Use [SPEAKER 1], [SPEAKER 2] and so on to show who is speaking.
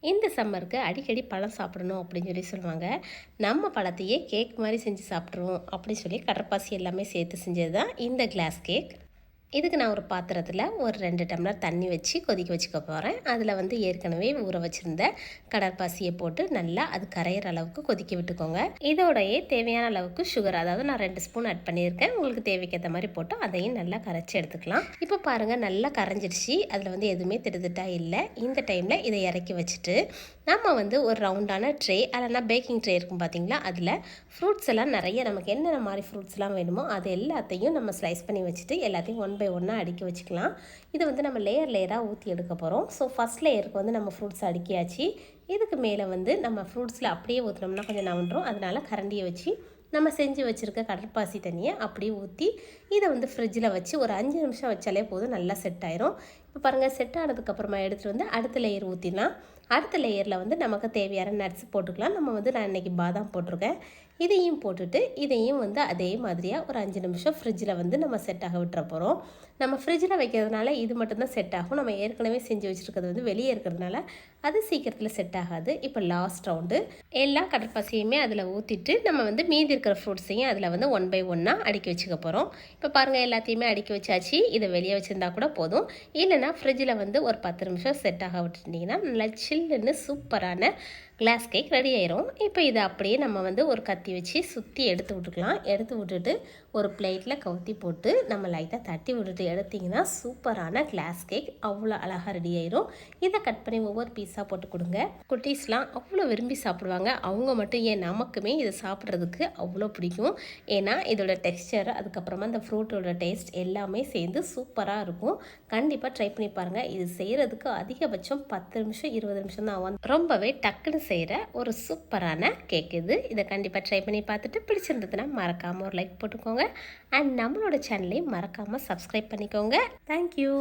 [SPEAKER 1] இந்த சம்மருக்கு அடிக்கடி பழம் சாப்பிடணும் அப்படின்னு சொல்லுவாங்க. நம்ம பழத்தையே கேக் மாதிரி செஞ்சு சாப்பிட்ருவோம் அப்படின்னு சொல்லி கடற்பாசி எல்லாமே சேர்த்து செஞ்சது தான் இந்த கிளாஸ் கேக். இதுக்கு நான் ஒரு பாத்திரத்தில் ஒரு 2 டம்ளர் தண்ணி வச்சு கொதிக்க வச்சுக்க போகிறேன். அதில் ஏற்கனவே ஊற வச்சுருந்த கடற்பாசியை போட்டு நல்லா அது கரையிற அளவுக்கு கொதிக்க விட்டுக்கோங்க. இதோடையே தேவையான அளவுக்கு சுகர், அதாவது நான் 2 ஸ்பூன் ஆட் பண்ணியிருக்கேன். உங்களுக்கு தேவைக்கேற்ற மாதிரி போட்டு அதையும் நல்லா கரைச்சி எடுத்துக்கலாம். இப்போ பாருங்கள், நல்லா கரைஞ்சிடுச்சு. அதில் எதுவுமே திடுதிட்டாக இல்லை. இந்த டைமில் இதை இறக்கி வச்சுட்டு நம்ம ஒரு ரவுண்டான ட்ரே, இல்லைனா பேக்கிங் ட்ரே இருக்கும் பார்த்தீங்களா, அதில் ஃப்ரூட்ஸ் எல்லாம் நிறைய நமக்கு என்னென்ன மாதிரி ஃப்ரூட்ஸ்லாம் வேணுமோ அது எல்லாத்தையும் நம்ம ஸ்லைஸ் பண்ணி வச்சுட்டு எல்லாத்தையும் 1 பை 1 அடுக்கி வச்சுக்கலாம். இதை நம்ம லேயராக ஊற்றி எடுக்க போகிறோம். ஸோ ஃபஸ்ட் லேயருக்கு நம்ம ஃப்ரூட்ஸ் அடுக்கியாச்சு. இதுக்கு மேலே நம்ம ஃப்ரூட்ஸில் அப்படியே ஊற்றினோம்னா கொஞ்சம் நவண்டுரும். அதனால் கரண்டியை வச்சு நம்ம செஞ்சு வச்சுருக்க கடற்பாசி தண்ணியை அப்படியே ஊற்றி இதை ஃப்ரிட்ஜில் வச்சு ஒரு 5 நிமிஷம் வச்சாலே போதும், நல்லா செட் ஆயிரும். இப்போ பாருங்கள், செட் ஆனதுக்கப்புறமா எடுத்துகிட்டு அடுத்த லேயர் ஊற்றிடலாம். அடுத்த லேயரில் நமக்கு தேவையான நட்ஸ் போட்டுக்கலாம். நான் இன்றைக்கி பாதாம் போட்டிருக்கேன். இதையும் போட்டுட்டு இதையும் அதே மாதிரியாக ஒரு 5 நிமிஷம் ஃப்ரிட்ஜில் நம்ம செட் ஆக விட்டுற போகிறோம். நம்ம ஃப்ரிட்ஜில் வைக்கிறதுனால இது மட்டும்தான் செட் ஆகும். நம்ம ஏற்கனவே செஞ்சு வச்சுருக்கிறது வெளியே இருக்கிறதுனால அது சீக்கிரத்தில் செட் ஆகாது. இப்போ லாஸ்ட் ரவுண்டு எல்லா கடற்பாசியுமே அதில் ஊற்றிட்டு நம்ம மீதி இருக்கிற ஃப்ரூட்ஸையும் அதில் 1 பை 1 அடுக்கி வச்சுக்க போகிறோம். இப்போ பாருங்கள், எல்லாத்தையுமே அடுக்கி வச்சாச்சு. இதை வெளியே வச்சுருந்தா கூட போதும். இல்லைனா ஃப்ரிட்ஜில் ஒரு 10 நிமிஷம் செட் ஆக விட்டுட்டிங்கன்னா நல்லா சில்லுன்னு சூப்பரான கிளாஸ் கேக் ரெடி ஆயிரும். இப்போ இதை அப்படியே நம்ம ஒரு கத்தி வச்சு சுற்றி எடுத்து விட்டுக்கலாம். எடுத்து விட்டுட்டு ஒரு பிளேட்டில் கவுத்தி போட்டு நம்ம லைட்டாக தட்டி விட்டுட்டு எடுத்திங்கன்னா சூப்பரான கிளாஸ் கேக் அவ்வளோ அழகாக ரெடி ஆயிரும். இதை கட் பண்ணி ஒவ்வொரு பீஸாக போட்டு கொடுங்க. குட்டீஸ்லாம் அவ்வளோ விரும்பி சாப்பிடுவாங்க. அவங்க மட்டும் ஏன், நமக்குமே இதை சாப்பிட்றதுக்கு அவ்வளோ பிடிக்கும். ஏன்னா இதோட டெக்ஸ்சர், அதுக்கப்புறமா இந்த ஃப்ரூட்டோட டேஸ்ட் எல்லாமே சேர்ந்து சூப்பராக இருக்கும். கண்டிப்பாக ட்ரை பண்ணி பாருங்கள். இது செய்கிறதுக்கு அதிகபட்சம் 10 நிமிஷம் 20 நிமிஷம் தான் ஆகும். ரொம்பவே டக்குன்னு செய்கிற ஒரு சூப்பரான கேக் இது. இதை கண்டிப்பாக ட்ரை பண்ணி பார்த்துட்டு பிடிச்சிருந்ததுன்னா மறக்காமல் ஒரு லைக் போட்டுக்கோங்க. அண்ட் நம்மளோட சேனலையும் மறக்காமல் சப்ஸ்கிரைப் பண்ணிக்கோங்க. தேங்க்யூ.